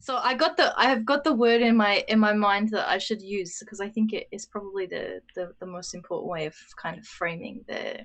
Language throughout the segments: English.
So I have got the word in my mind that I should use, because I think it is probably the most important way of kind of framing the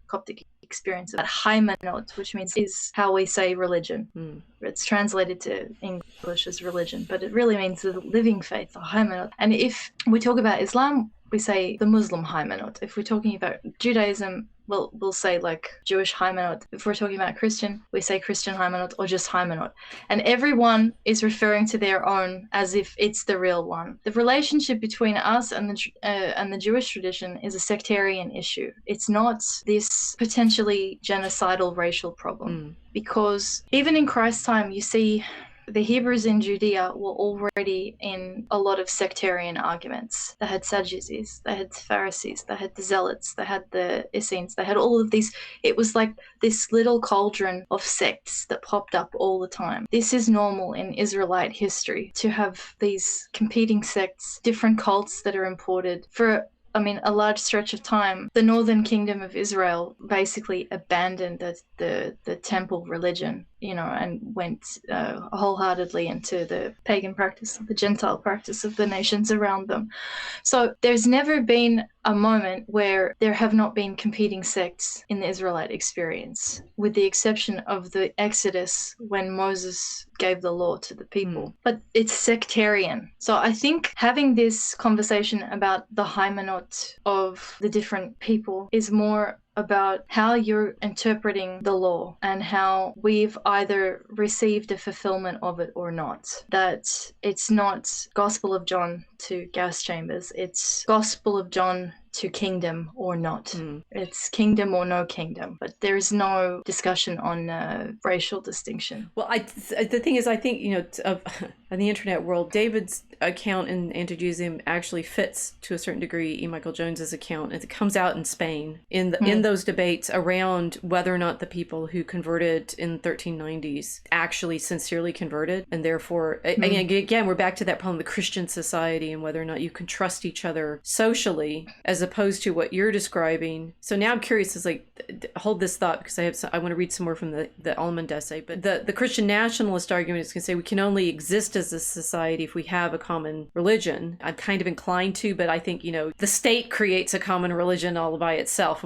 Coptic experience. That hymenot, which means is how we say religion. It's translated to English as religion, but it really means the living faith, the hymenot. And if we talk about Islam, we say the Muslim hymenot. If we're talking about Judaism, we'll say like Jewish hymenot. If we're talking about Christian, we say Christian hymenot or just hymenot. And everyone is referring to their own as if it's the real one. The relationship between us and the Jewish tradition is a sectarian issue. It's not this potentially genocidal racial problem. Because even in Christ's time, you see the Hebrews in Judea were already in a lot of sectarian arguments. They had Sadducees, they had Pharisees, they had the Zealots, they had the Essenes, they had all of these. It was like this little cauldron of sects that popped up all the time. This is normal in Israelite history, to have these competing sects, different cults that are imported for a large stretch of time. The northern kingdom of Israel basically abandoned the temple religion, and went wholeheartedly into the pagan practice, the Gentile practice of the nations around them. So there's never been a moment where there have not been competing sects in the Israelite experience, with the exception of the Exodus when Moses gave the law to the people. But it's sectarian. So I think having this conversation about the hymenot of the different people is more about how you're interpreting the law, and how we've either received a fulfillment of it or not. That it's not Gospel of John to gas chambers, it's Gospel of John to kingdom or not. It's kingdom or no kingdom, but there is no discussion on racial distinction. Well, the thing is, I think, in the internet world, David's account in Anti-Judaism actually fits to a certain degree E. Michael Jones's account. It comes out in Spain in those debates around whether or not the people who converted in 1390s actually sincerely converted, and therefore, again, we're back to that problem of the Christian society and whether or not you can trust each other socially, as opposed to what you're describing. So now I'm curious, is hold this thought, because I want to read some more from the Almond essay. But the Christian nationalist argument is going to say we can only exist as a society if we have a common religion. I'm kind of inclined to, but I think, the state creates a common religion all by itself.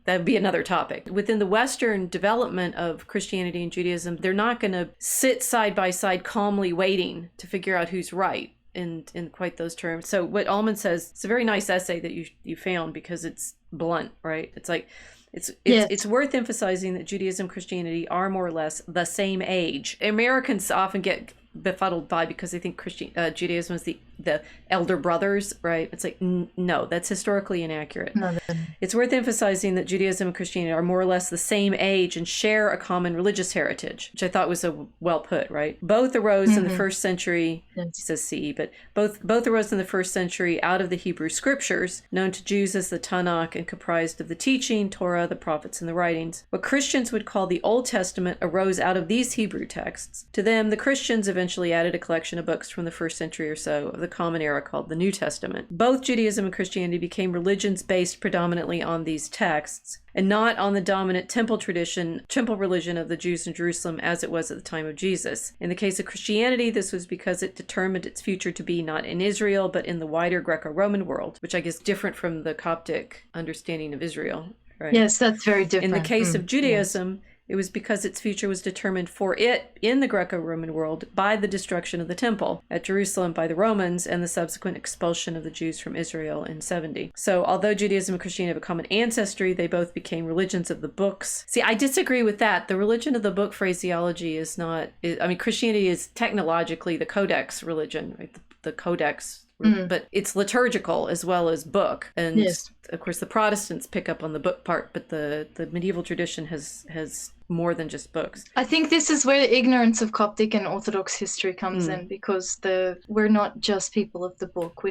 That would be another topic. Within the Western development of Christianity and Judaism, they're not going to sit side by side calmly waiting to figure out who's right in quite those terms. So what Almond says, it's a very nice essay that you found, because it's blunt, right? It's like, it's worth emphasizing that Judaism and Christianity are more or less the same age. Americans often get befuddled by, because they think Judaism is the elder brothers, right? It's like, no, that's historically inaccurate. No, it's worth emphasizing that Judaism and Christianity are more or less the same age and share a common religious heritage, which I thought was well put, right? Both arose in the first century, he says CE, but both arose in the first century out of the Hebrew scriptures, known to Jews as the Tanakh, and comprised of the teaching, Torah, the prophets, and the writings. What Christians would call the Old Testament arose out of these Hebrew texts. To them, the Christians eventually added a collection of books from the first century or so of the Common Era called the New Testament. Both Judaism and Christianity became religions based predominantly on these texts, and not on the dominant temple religion of the Jews in Jerusalem as it was at the time of Jesus. In the case of Christianity, this was because it determined its future to be not in Israel, but in the wider Greco-Roman world, which I guess is different from the Coptic understanding of Israel, right? Yes, that's very different. In the case of Judaism, it was because its future was determined for it in the Greco-Roman world by the destruction of the temple at Jerusalem by the Romans and the subsequent expulsion of the Jews from Israel in 70. So although Judaism and Christianity have a common ancestry, they both became religions of the books. See, I disagree with that. The religion of the book phraseology is not, Christianity is technologically the codex religion, right? The codex. But it's liturgical as well as book. And of course the Protestants pick up on the book part, but the medieval tradition has more than just books. I think this is where the ignorance of Coptic and Orthodox history comes in, because we're not just people of the book. We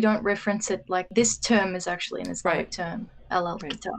don't reference it like this term is actually an Islamic term.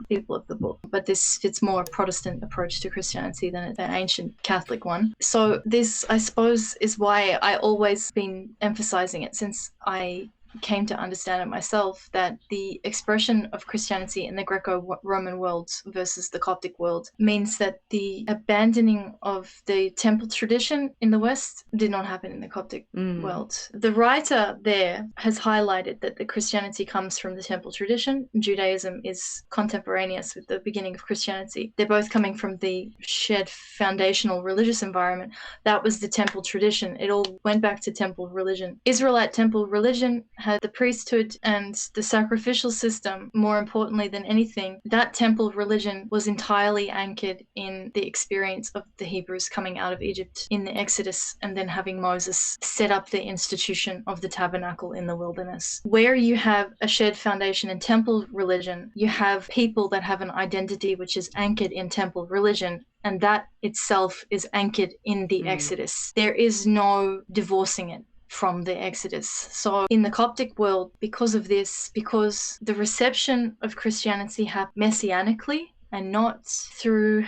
People of the book, but this fits more a Protestant approach to Christianity than an ancient Catholic one. So this, I suppose, is why I always been emphasizing it, since I came to understand it myself, that the expression of Christianity in the Greco-Roman world versus the Coptic world means that the abandoning of the temple tradition in the West did not happen in the Coptic world. The writer there has highlighted that the Christianity comes from the temple tradition. Judaism is contemporaneous with the beginning of Christianity. They're both coming from the shared foundational religious environment. That was the temple tradition. It all went back to temple religion. Israelite temple religion had the priesthood and the sacrificial system. More importantly than anything, that temple religion was entirely anchored in the experience of the Hebrews coming out of Egypt in the Exodus, and then having Moses set up the institution of the tabernacle in the wilderness. Where you have a shared foundation in temple religion, you have people that have an identity which is anchored in temple religion, and that itself is anchored in the Exodus. There is no divorcing it from the Exodus. So in the Coptic world, because of this, because the reception of Christianity happened messianically and not through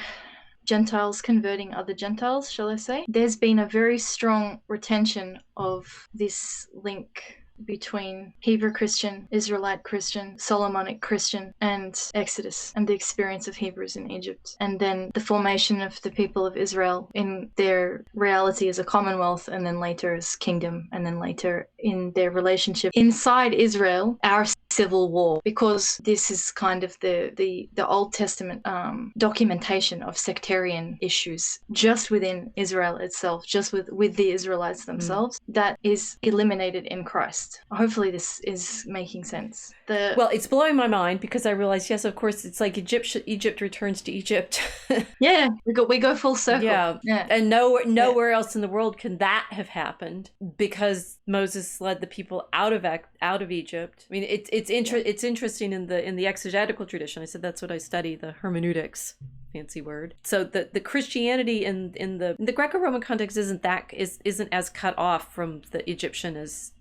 Gentiles converting other Gentiles, shall I say, there's been a very strong retention of this link between Hebrew Christian, Israelite Christian, Solomonic Christian, and Exodus, and the experience of Hebrews in Egypt. And then the formation of the people of Israel in their reality as a commonwealth, and then later as kingdom, and then later in their relationship inside Israel, our civil war, because this is kind of the Old Testament documentation of sectarian issues just within Israel itself, just with the Israelites themselves, that is eliminated in Christ. Hopefully this is making sense. Well, it's blowing my mind, because I realize, yes, of course, it's like Egypt returns to Egypt. Yeah, we go full circle. Yeah. And nowhere else in the world can that have happened, because Moses led the people out of Egypt. I mean, it's interesting in the exegetical tradition. I said that's what I study, the hermeneutics. Fancy word. So the Christianity in the Greco-Roman context isn't as cut off from the Egyptian as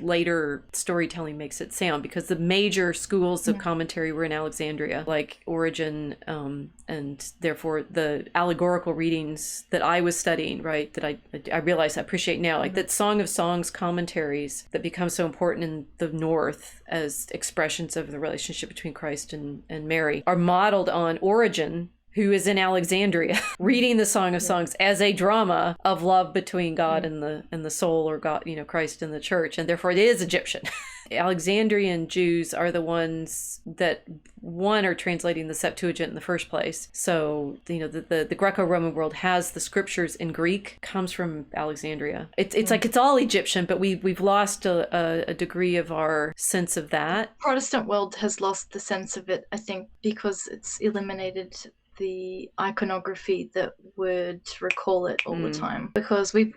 later storytelling makes it sound, because the major schools of commentary were in Alexandria, like Origen, and therefore the allegorical readings that I was studying, right, that I realize I appreciate now, like that Song of Songs commentaries that become so important in the North as expressions of the relationship between Christ and Mary, are modeled on Origen, who is in Alexandria, reading the Song of Songs as a drama of love between God and the soul, or God, Christ and the church, and therefore it is Egyptian. Alexandrian Jews are the ones that are translating the Septuagint in the first place. So the Greco-Roman world has the scriptures in Greek, comes from Alexandria. It's like it's all Egyptian, but we've lost a degree of our sense of that. Protestant world has lost the sense of it, I think, because it's eliminated the iconography that would recall it all the time, because we've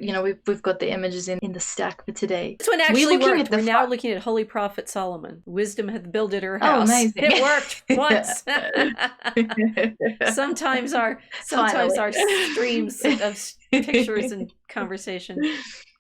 got the images in the stack for today. This one actually worked. We're now looking at Holy Prophet Solomon. Wisdom hath builded her house. Oh, amazing! It worked once. Sometimes our streams of pictures and conversation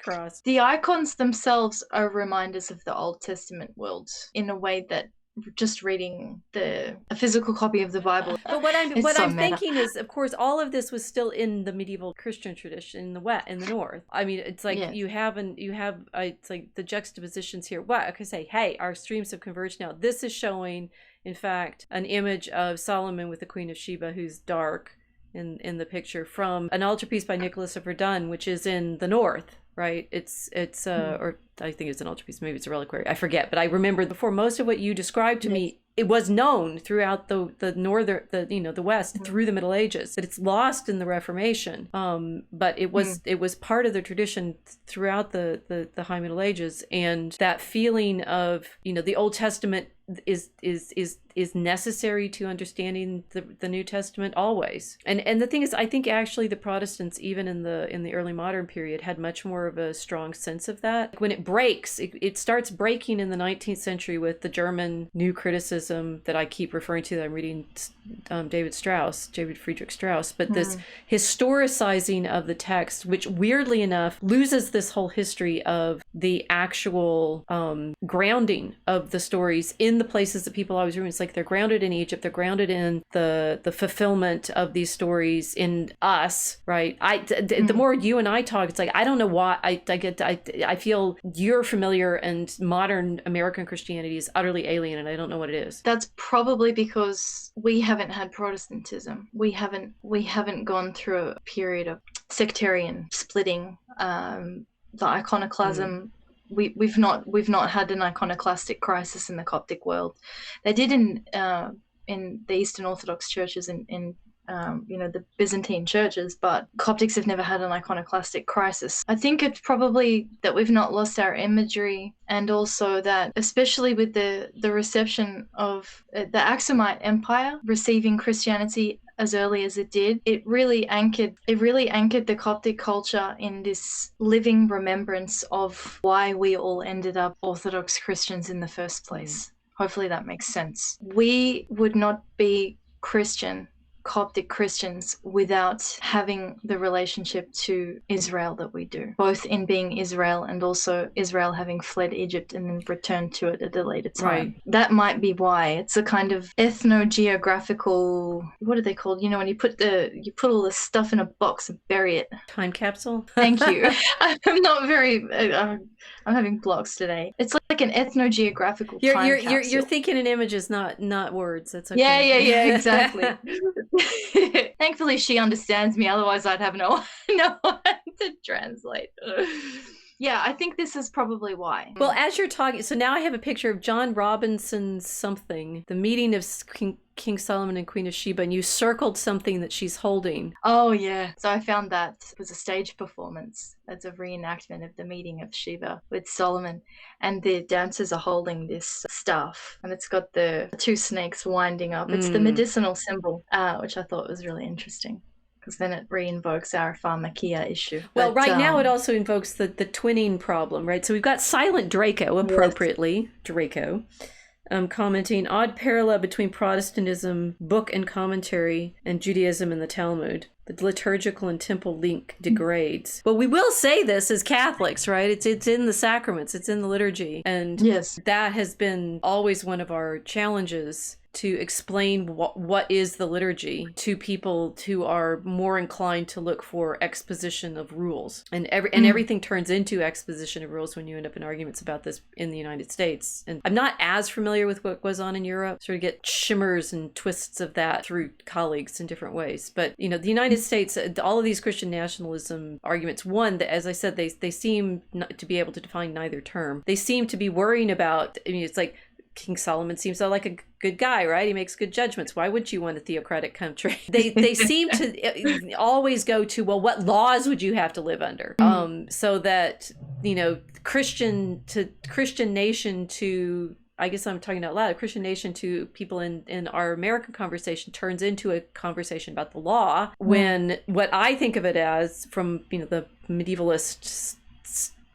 cross. The icons themselves are reminders of the Old Testament world in a way that just reading a physical copy of the Bible. But what I'm thinking is, of course, all of this was still in the medieval Christian tradition in the West, in the North. I mean, it's like it's like the juxtapositions here. What I could say, hey, our streams have converged now. This is showing, in fact, an image of Solomon with the Queen of Sheba, who's dark in the picture, from an altarpiece by Nicholas of Verdun, which is in the North. Right, it's or I think it's an altarpiece, maybe it's a reliquary, I forget. But I remember before, most of what you described to me, it was known throughout the West through the Middle Ages. That it's lost in the Reformation, but it was part of the tradition throughout the High Middle Ages, and that feeling of the Old Testament is necessary to understanding the New Testament always. And the thing is, I think actually the Protestants, even in the early modern period, had much more of a strong sense of that. When it breaks, it starts breaking in the 19th century with the German New Criticism that I keep referring to. That I'm reading David Friedrich Strauss, but this historicizing of the text, which weirdly enough loses this whole history of the actual grounding of the stories in in the places that people always remember. It's like they're grounded in Egypt. They're grounded in the fulfillment of these stories in us, right? The more you and I talk, it's like, I don't know why I feel you're familiar and modern American Christianity is utterly alien, and I don't know what it is. That's probably because we haven't had Protestantism. We haven't gone through a period of sectarian splitting. The iconoclasm. We've not had an iconoclastic crisis in the Coptic world. They did in the Eastern Orthodox churches in the Byzantine churches, but Coptics have never had an iconoclastic crisis. I think it's probably that we've not lost our imagery, and also that, especially with the reception of the Aksumite Empire receiving Christianity as early as it did, it really anchored the Coptic culture in this living remembrance of why we all ended up Orthodox Christians in the first place. Hopefully that makes sense. We would not be Coptic Christians without having the relationship to Israel that we do, both in being Israel and also Israel having fled Egypt and then returned to it at a later time. Right. That might be why. It's a kind of ethnogeographical, what are they called? You know, when you put all the stuff in a box and bury it. Time capsule? Thank you. I'm not very, I'm having blocks today. It's like an ethnogeographical time capsule. You're thinking in images, not words. That's okay. Yeah, exactly. Thankfully, she understands me. Otherwise, I'd have no one to translate. Yeah, I think this is probably why. Well, as you're talking, so now I have a picture of John Robinson's something, the meeting of King Solomon and Queen of Sheba, and you circled something that she's holding. Oh, yeah. So I found that it was a stage performance. It's a reenactment of the meeting of Sheba with Solomon, and the dancers are holding this staff, and it's got the two snakes winding up. It's the medicinal symbol, which I thought was really interesting, because then it re-invokes our pharmakia issue. Well, right now it also invokes the twinning problem, right? So we've got silent Draco, appropriately, yes. Draco, commenting, odd parallel between Protestantism, book and commentary, and Judaism and the Talmud. The liturgical and temple link degrades. But we will say this as Catholics, right? It's in the sacraments, it's in the liturgy. And yes, that has been always one of our challenges, to explain what is the liturgy to people who are more inclined to look for exposition of rules. And everything turns into exposition of rules when you end up in arguments about this in the United States. And I'm not as familiar with what goes on in Europe. Sort of get shimmers and twists of that through colleagues in different ways. But, you know, the United States, all of these Christian nationalism arguments, one, that, as I said, they seem not to be able to define neither term. They seem to be worrying about, I mean, it's like, King Solomon seems like a good guy, right? He makes good judgments. Why would you want a theocratic country? They seem to always go to, well, what laws would you have to live under? So that, you know, Christian nation to, I guess I'm talking out loud, a Christian nation to people in our American conversation turns into a conversation about the law, when what I think of it as, from, you know, the medievalist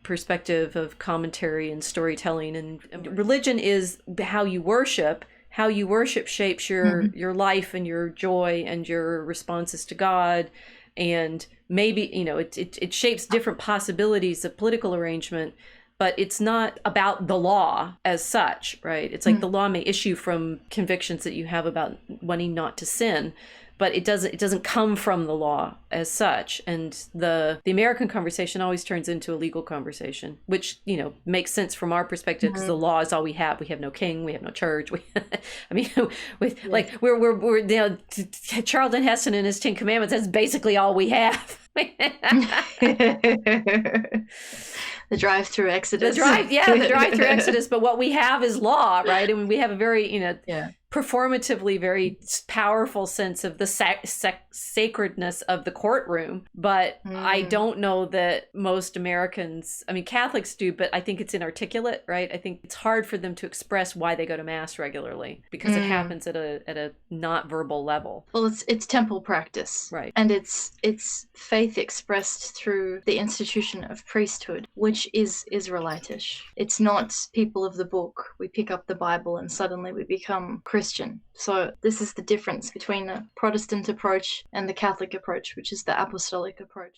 perspective of commentary and storytelling, and religion is how you worship. How you worship shapes your life and your joy and your responses to God, and maybe, you know, it shapes different possibilities of political arrangement, but it's not about the law as such, right? It's like the law may issue from convictions that you have about wanting not to sin, but it doesn't come from the law as such. And the American conversation always turns into a legal conversation, which, you know, makes sense from our perspective, because the law is all we have. We have no king, we have no church. We're you know, Charlton Heston and his 10 Commandments, that's basically all we have. The drive-through Exodus. The drive-through Exodus. But what we have is law, right? And we have a very, you know, performatively very powerful sense of the sacredness of the courtroom. But I don't know that most Americans, I mean, Catholics do, but I think it's inarticulate, right? I think it's hard for them to express why they go to Mass regularly, because it happens at a not verbal level. Well, it's temple practice, right? And it's faith expressed through the institution of priesthood, which is Israelitish. It's not people of the book. We pick up the Bible and suddenly we become Christian. So this is the difference between the Protestant approach and the Catholic approach, which is the apostolic approach.